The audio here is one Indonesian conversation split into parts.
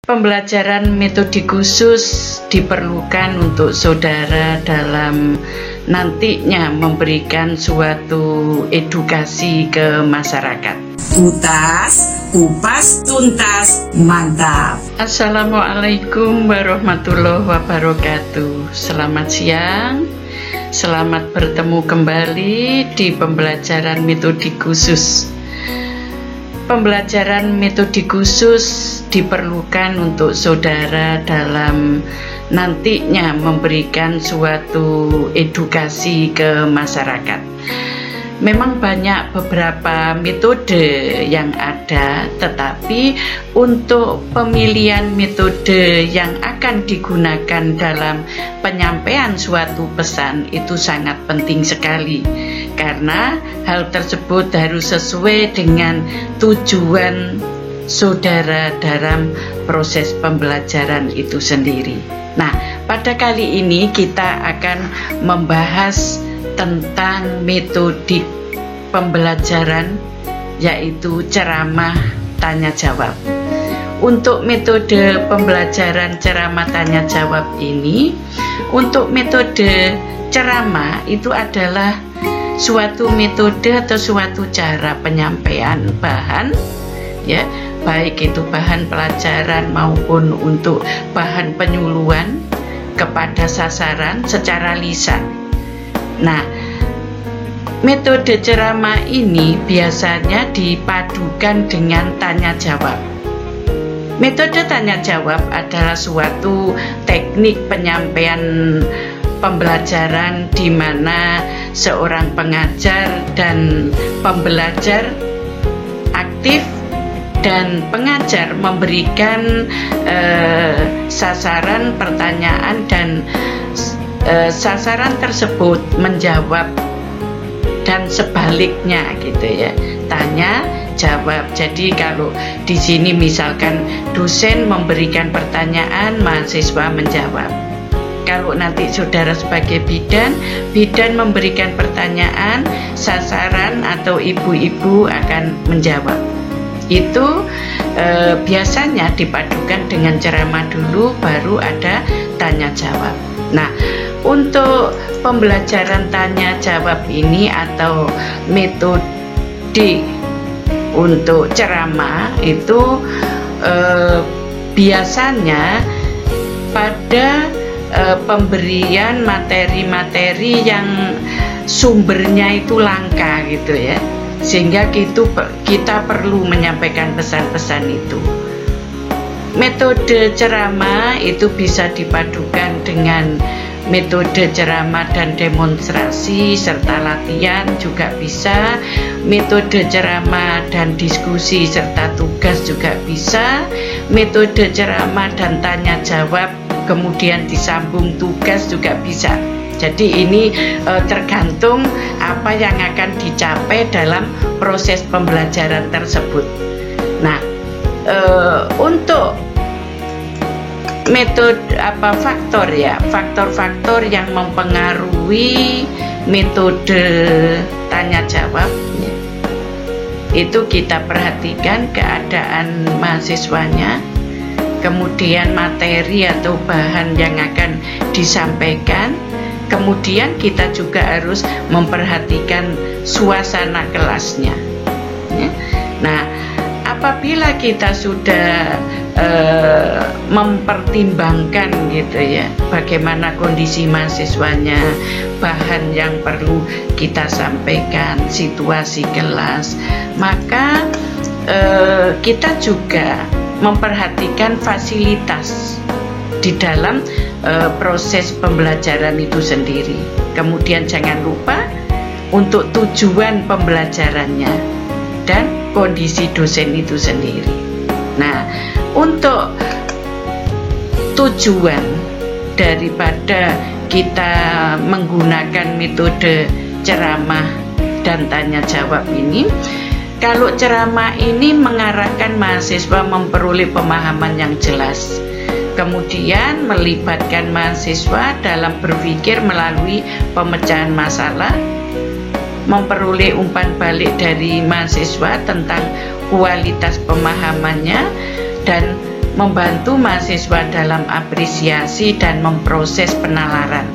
Pembelajaran metode khusus diperlukan untuk saudara dalam nantinya memberikan suatu edukasi ke masyarakat. Tutas, kupas, tuntas, mantap. Assalamualaikum warahmatullahi wabarakatuh. Selamat siang, selamat bertemu kembali di pembelajaran metode khusus. Pembelajaran metode khusus diperlukan untuk saudara dalam nantinya memberikan suatu edukasi ke masyarakat. Memang banyak beberapa metode yang ada, tetapi untuk pemilihan metode yang akan digunakan dalam penyampaian suatu pesan itu sangat penting sekali, karena hal tersebut harus sesuai dengan tujuan saudara dalam proses pembelajaran itu sendiri. Nah, pada kali ini kita akan membahas tentang metodik pembelajaran, yaitu ceramah tanya jawab. Untuk metode pembelajaran ceramah tanya jawab ini, untuk metode ceramah itu adalah suatu metode atau suatu cara penyampaian bahan, ya, baik itu bahan pelajaran maupun untuk bahan penyuluhan kepada sasaran secara lisan. Nah, metode ceramah ini biasanya dipadukan dengan tanya jawab. Metode tanya jawab adalah suatu teknik penyampaian pembelajaran di mana seorang pengajar dan pembelajar aktif dan pengajar memberikan sasaran pertanyaan dan sasaran tersebut menjawab, dan sebaliknya gitu ya, tanya jawab. Jadi kalau di sini misalkan dosen memberikan pertanyaan, mahasiswa menjawab. Kalau nanti saudara sebagai bidan memberikan pertanyaan, sasaran atau ibu-ibu akan menjawab. Itu biasanya dipadukan dengan ceramah dulu, baru ada tanya jawab. Nah, untuk pembelajaran tanya jawab ini atau metode untuk ceramah itu biasanya pada pemberian materi-materi yang sumbernya itu langka gitu ya, sehingga kita perlu menyampaikan pesan-pesan itu. Metode ceramah itu bisa dipadukan dengan metode ceramah dan demonstrasi serta latihan juga bisa. Metode ceramah dan diskusi serta tugas juga bisa. Metode ceramah dan tanya jawab kemudian disambung tugas juga bisa. Jadi ini tergantung apa yang akan dicapai dalam proses pembelajaran tersebut. Nah, untuk metode faktor-faktor yang mempengaruhi metode tanya jawab itu kita perhatikan keadaan mahasiswanya, kemudian materi atau bahan yang akan disampaikan, kemudian kita juga harus memperhatikan suasana kelasnya. Nah, apabila kita sudah mempertimbangkan gitu ya, bagaimana kondisi mahasiswanya, bahan yang perlu kita sampaikan, situasi kelas, maka kita juga memperhatikan fasilitas di dalam proses pembelajaran itu sendiri. Kemudian jangan lupa untuk tujuan pembelajarannya dan kondisi dosen itu sendiri. Nah, untuk tujuan daripada kita menggunakan metode ceramah dan tanya jawab ini, kalau ceramah ini mengarahkan mahasiswa memperoleh pemahaman yang jelas, kemudian melibatkan mahasiswa dalam berpikir melalui pemecahan masalah, memperoleh umpan balik dari mahasiswa tentang kualitas pemahamannya, dan membantu mahasiswa dalam apresiasi dan memproses penalaran.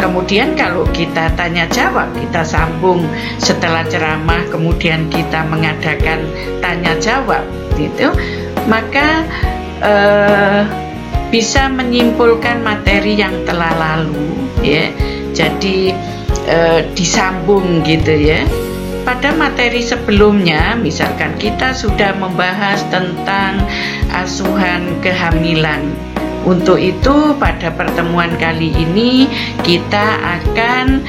Kemudian kalau kita tanya jawab, kita sambung setelah ceramah, kemudian kita mengadakan tanya jawab gitu, maka bisa menyimpulkan materi yang telah lalu ya. Jadi disambung gitu ya. Pada materi sebelumnya, misalkan kita sudah membahas tentang asuhan kehamilan. Untuk itu pada pertemuan kali ini kita akan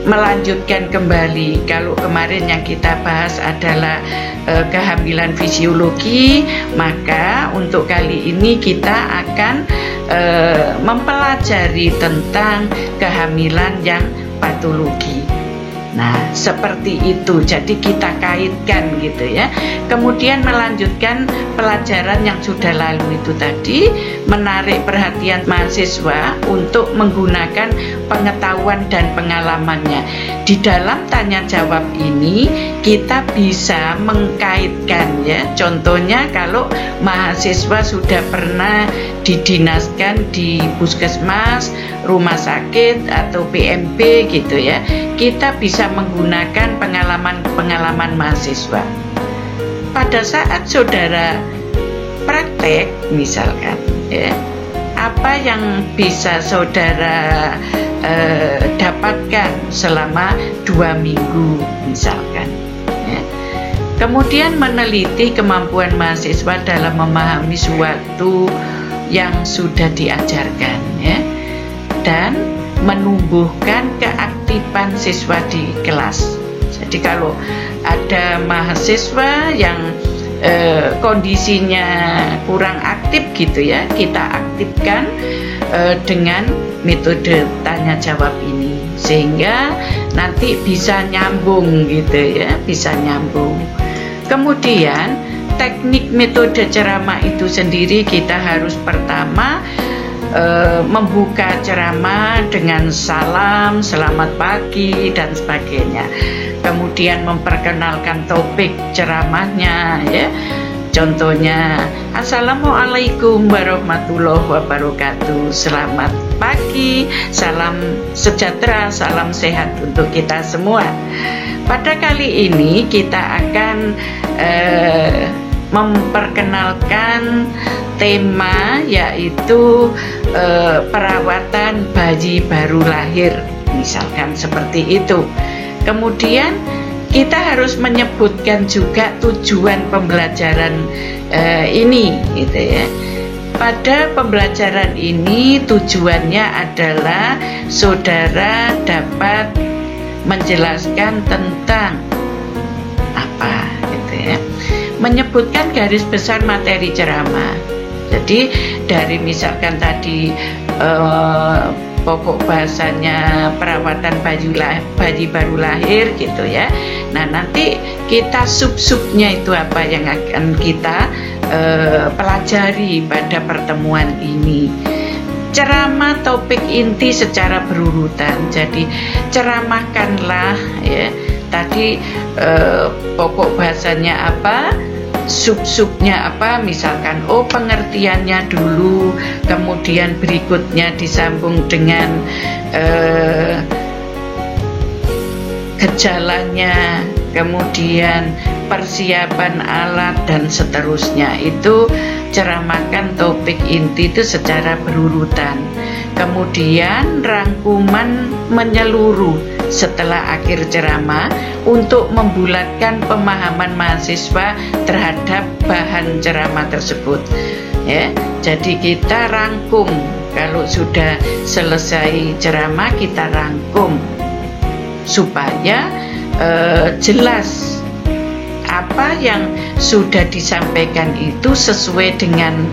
melanjutkan kembali. Kalau kemarin yang kita bahas adalah kehamilan fisiologi, maka untuk kali ini kita akan mempelajari tentang kehamilan yang patologi. Nah, seperti itu. Jadi kita kaitkan gitu ya. Kemudian melanjutkan pelajaran yang sudah lalu itu tadi, menarik perhatian mahasiswa untuk menggunakan pengetahuan dan pengalamannya. Di dalam tanya jawab ini kita bisa mengkaitkan ya. Contohnya kalau mahasiswa sudah pernah didinaskan di puskesmas, rumah sakit atau PMB gitu ya. Kita bisa menggunakan pengalaman mahasiswa. Pada saat saudara praktek misalkan ya, apa yang bisa saudara dapatkan selama 2 minggu misalkan ya. Kemudian meneliti kemampuan mahasiswa dalam memahami suatu yang sudah diajarkan ya, dan menumbuhkan keaktifan siswa di kelas. Jadi kalau ada mahasiswa yang kondisinya kurang aktif gitu ya, kita aktifkan dengan metode tanya jawab ini sehingga nanti bisa nyambung gitu ya, bisa nyambung. Kemudian teknik metode ceramah itu sendiri kita harus pertama membuka ceramah dengan salam, selamat pagi dan sebagainya. Kemudian memperkenalkan topik ceramahnya ya. Contohnya, Assalamualaikum warahmatullahi wabarakatuh. Selamat pagi, salam sejahtera, salam sehat untuk kita semua. Pada kali ini kita akan memperkenalkan tema yaitu perawatan bayi baru lahir, misalkan seperti itu. Kemudian kita harus menyebutkan juga tujuan pembelajaran ini gitu ya. Pada pembelajaran ini tujuannya adalah saudara dapat menjelaskan tentang apa gitu ya, menyebutkan garis besar materi ceramah. Jadi dari misalkan tadi pokok bahasanya perawatan bayi baru lahir gitu ya. Nah nanti kita sub-subnya itu apa yang akan kita pelajari pada pertemuan ini. Ceramah topik inti secara berurutan. Jadi ceramahkanlah ya. Tadi pokok bahasanya apa, sub-subnya apa, misalkan pengertiannya dulu, kemudian berikutnya disambung dengan gejalanya, kemudian persiapan alat dan seterusnya. Itu ceramahkan topik inti itu secara berurutan. Kemudian rangkuman menyeluruh setelah akhir ceramah untuk membulatkan pemahaman mahasiswa terhadap bahan ceramah tersebut ya. Jadi kita rangkum, kalau sudah selesai ceramah kita rangkum supaya jelas apa yang sudah disampaikan itu sesuai dengan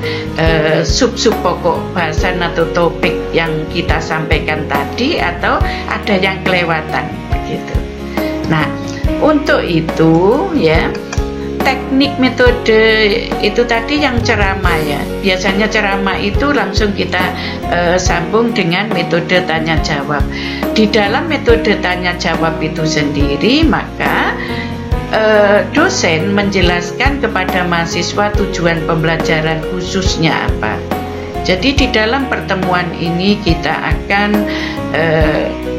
sub-sub pokok bahasan atau topik yang kita sampaikan tadi, atau ada yang kelewatan begitu. Nah, untuk itu ya, teknik metode itu tadi yang ceramah ya. Biasanya ceramah itu langsung kita sambung dengan metode tanya jawab. Di dalam metode tanya jawab itu sendiri, maka dosen menjelaskan kepada mahasiswa tujuan pembelajaran khususnya apa. Jadi di dalam pertemuan ini kita akan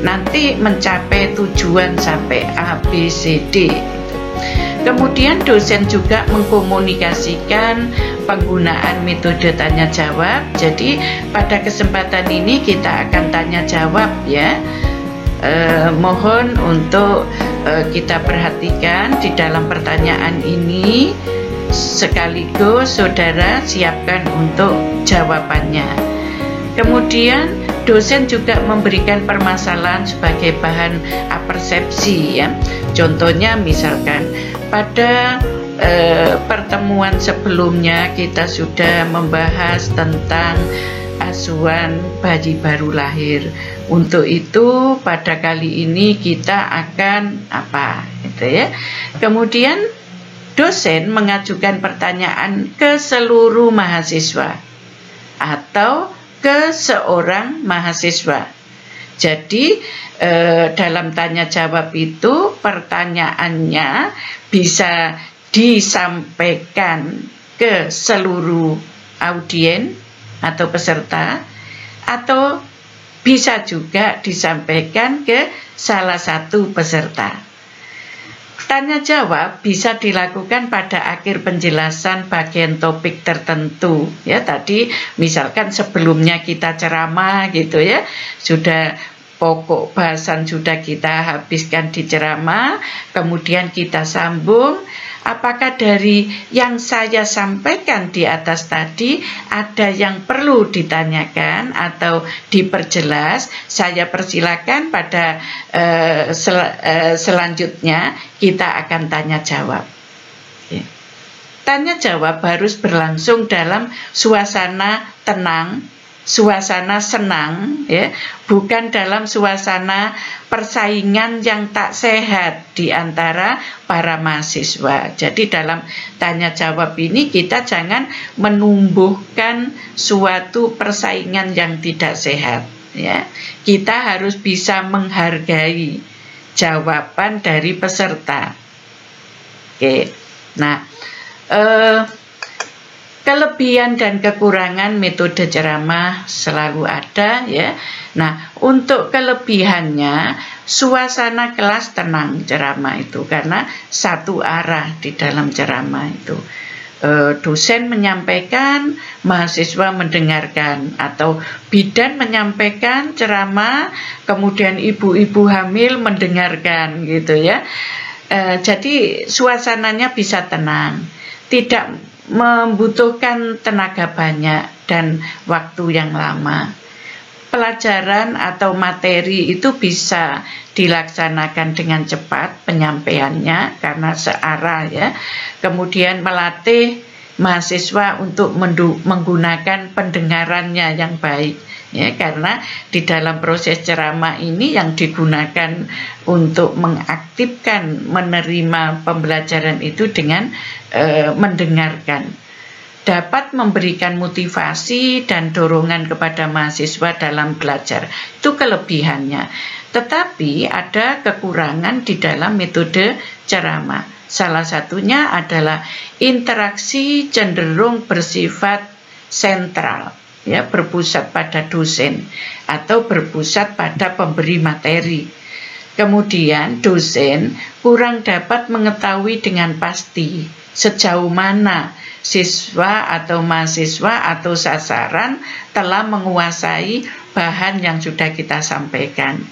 nanti mencapai tujuan sampai A, B, C, D. Kemudian dosen juga mengkomunikasikan penggunaan metode tanya jawab. Jadi pada kesempatan ini kita akan tanya jawab ya. Mohon untuk kita perhatikan di dalam pertanyaan ini, sekaligus saudara siapkan untuk jawabannya. Kemudian dosen juga memberikan permasalahan sebagai bahan apersepsi ya. Contohnya misalkan pada pertemuan sebelumnya kita sudah membahas tentang asuhan bayi baru lahir. Untuk itu pada kali ini kita akan apa gitu ya. Kemudian dosen mengajukan pertanyaan ke seluruh mahasiswa atau ke seorang mahasiswa. Jadi dalam tanya jawab itu pertanyaannya bisa disampaikan ke seluruh audien atau peserta, atau bisa juga disampaikan ke salah satu peserta. Tanya jawab bisa dilakukan pada akhir penjelasan bagian topik tertentu ya. Tadi misalkan sebelumnya kita ceramah gitu ya, sudah pokok bahasan sudah kita habiskan di ceramah, kemudian kita sambung. Apakah dari yang saya sampaikan di atas tadi ada yang perlu ditanyakan atau diperjelas? Saya persilakan pada selanjutnya kita akan tanya jawab. Tanya jawab harus berlangsung dalam suasana tenang, suasana senang ya, bukan dalam suasana persaingan yang tak sehat di antara para mahasiswa. Jadi dalam tanya jawab ini kita jangan menumbuhkan suatu persaingan yang tidak sehat ya. Kita harus bisa menghargai jawaban dari peserta. Oke. Nah, kelebihan dan kekurangan metode ceramah selalu ada ya. Nah, untuk kelebihannya suasana kelas tenang ceramah itu karena satu arah di dalam ceramah itu. Dosen menyampaikan, mahasiswa mendengarkan, atau bidan menyampaikan ceramah, kemudian ibu-ibu hamil mendengarkan gitu ya. Jadi suasananya bisa tenang, tidak membutuhkan tenaga banyak dan waktu yang lama. Pelajaran atau materi itu bisa dilaksanakan dengan cepat penyampaiannya karena searah ya. Kemudian melatih mahasiswa untuk menggunakan pendengarannya yang baik ya, karena di dalam proses ceramah ini yang digunakan untuk mengaktifkan menerima pembelajaran itu dengan mendengarkan, dapat memberikan motivasi dan dorongan kepada mahasiswa dalam belajar. Itu kelebihannya. Tetapi ada kekurangan di dalam metode ceramah. Salah satunya adalah interaksi cenderung bersifat sentral, ya, berpusat pada dosen atau berpusat pada pemberi materi. Kemudian dosen kurang dapat mengetahui dengan pasti sejauh mana siswa atau mahasiswa atau sasaran telah menguasai bahan yang sudah kita sampaikan.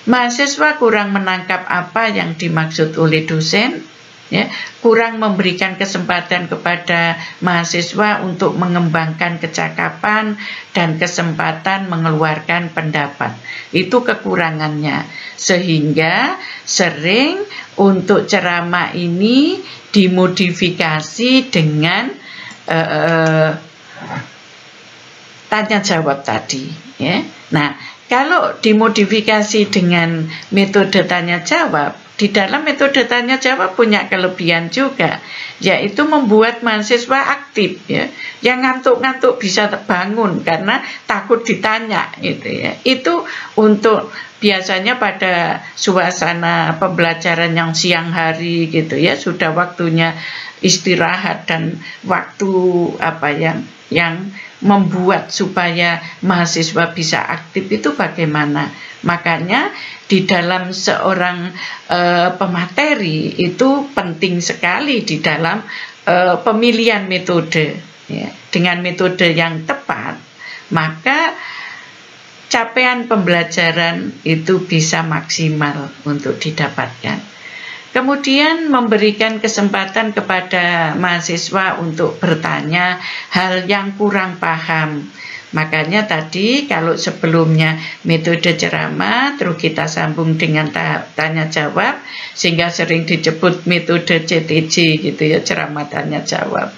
Mahasiswa kurang menangkap apa yang dimaksud oleh dosen, ya, kurang memberikan kesempatan kepada mahasiswa untuk mengembangkan kecakapan dan kesempatan mengeluarkan pendapat. Itu kekurangannya, sehingga sering untuk ceramah ini dimodifikasi dengan tanya jawab tadi ya. Nah, kalau dimodifikasi dengan metode tanya jawab, di dalam metode tanya jawab punya kelebihan juga, yaitu membuat mahasiswa aktif ya. Yang ngantuk-ngantuk bisa terbangun karena takut ditanya gitu ya. Itu untuk biasanya pada suasana pembelajaran yang siang hari gitu ya, sudah waktunya istirahat dan waktu yang membuat supaya mahasiswa bisa aktif itu bagaimana. Makanya di dalam seorang pemateri itu penting sekali di dalam pemilihan metode ya. Dengan metode yang tepat maka capaian pembelajaran itu bisa maksimal untuk didapatkan. Kemudian memberikan kesempatan kepada mahasiswa untuk bertanya hal yang kurang paham. Makanya tadi kalau sebelumnya metode ceramah, terus kita sambung dengan tahap tanya jawab, sehingga sering disebut metode CTJ gitu ya, ceramah tanya jawab.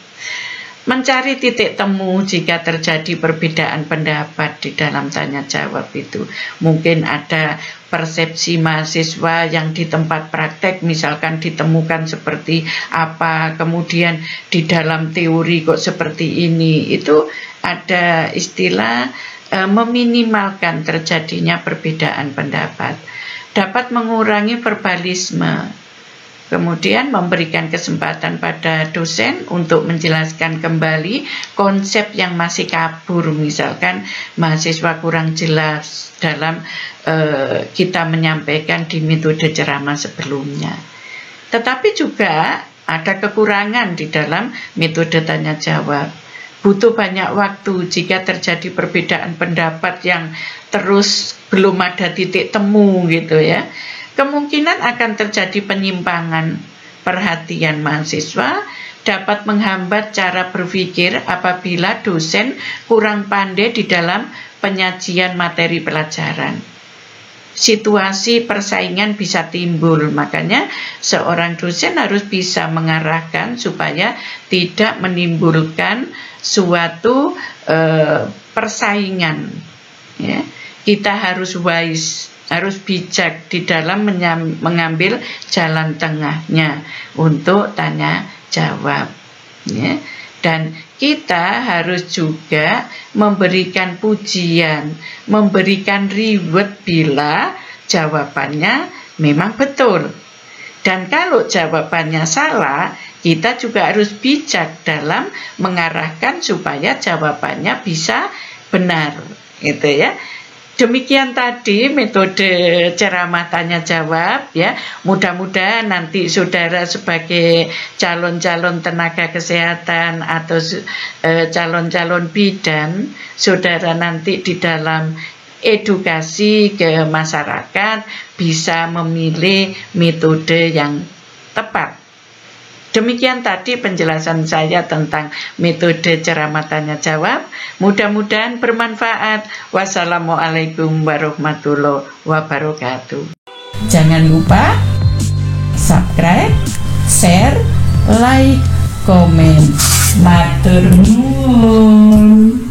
Mencari titik temu jika terjadi perbedaan pendapat di dalam tanya jawab itu. Mungkin ada persepsi mahasiswa yang di tempat praktek misalkan ditemukan seperti apa, kemudian di dalam teori kok seperti ini. Itu ada istilah meminimalkan terjadinya perbedaan pendapat. Dapat mengurangi verbalisme. Kemudian memberikan kesempatan pada dosen untuk menjelaskan kembali konsep yang masih kabur. Misalkan mahasiswa kurang jelas dalam kita menyampaikan di metode ceramah sebelumnya. Tetapi juga ada kekurangan di dalam metode tanya jawab. Butuh banyak waktu jika terjadi perbedaan pendapat yang terus belum ada titik temu gitu ya. Kemungkinan akan terjadi penyimpangan perhatian mahasiswa, dapat menghambat cara berpikir apabila dosen kurang pandai di dalam penyajian materi pelajaran. Situasi persaingan bisa timbul, makanya seorang dosen harus bisa mengarahkan supaya tidak menimbulkan suatu persaingan. Ya. Kita harus wise, harus bijak di dalam mengambil jalan tengahnya untuk tanya jawab ya. Dan kita harus juga memberikan pujian, memberikan reward bila jawabannya memang betul. Dan kalau jawabannya salah, kita juga harus bijak dalam mengarahkan supaya jawabannya bisa benar gitu ya. Demikian tadi metode ceramah tanya jawab ya. Mudah-mudahan nanti saudara sebagai calon-calon tenaga kesehatan atau calon-calon bidan, saudara nanti di dalam edukasi ke masyarakat bisa memilih metode yang tepat. Demikian tadi penjelasan saya tentang metode ceramah tanya jawab. Mudah-mudahan bermanfaat. Wassalamualaikum warahmatullahi wabarakatuh. Jangan lupa subscribe, share, like, komen. Matur nuwun.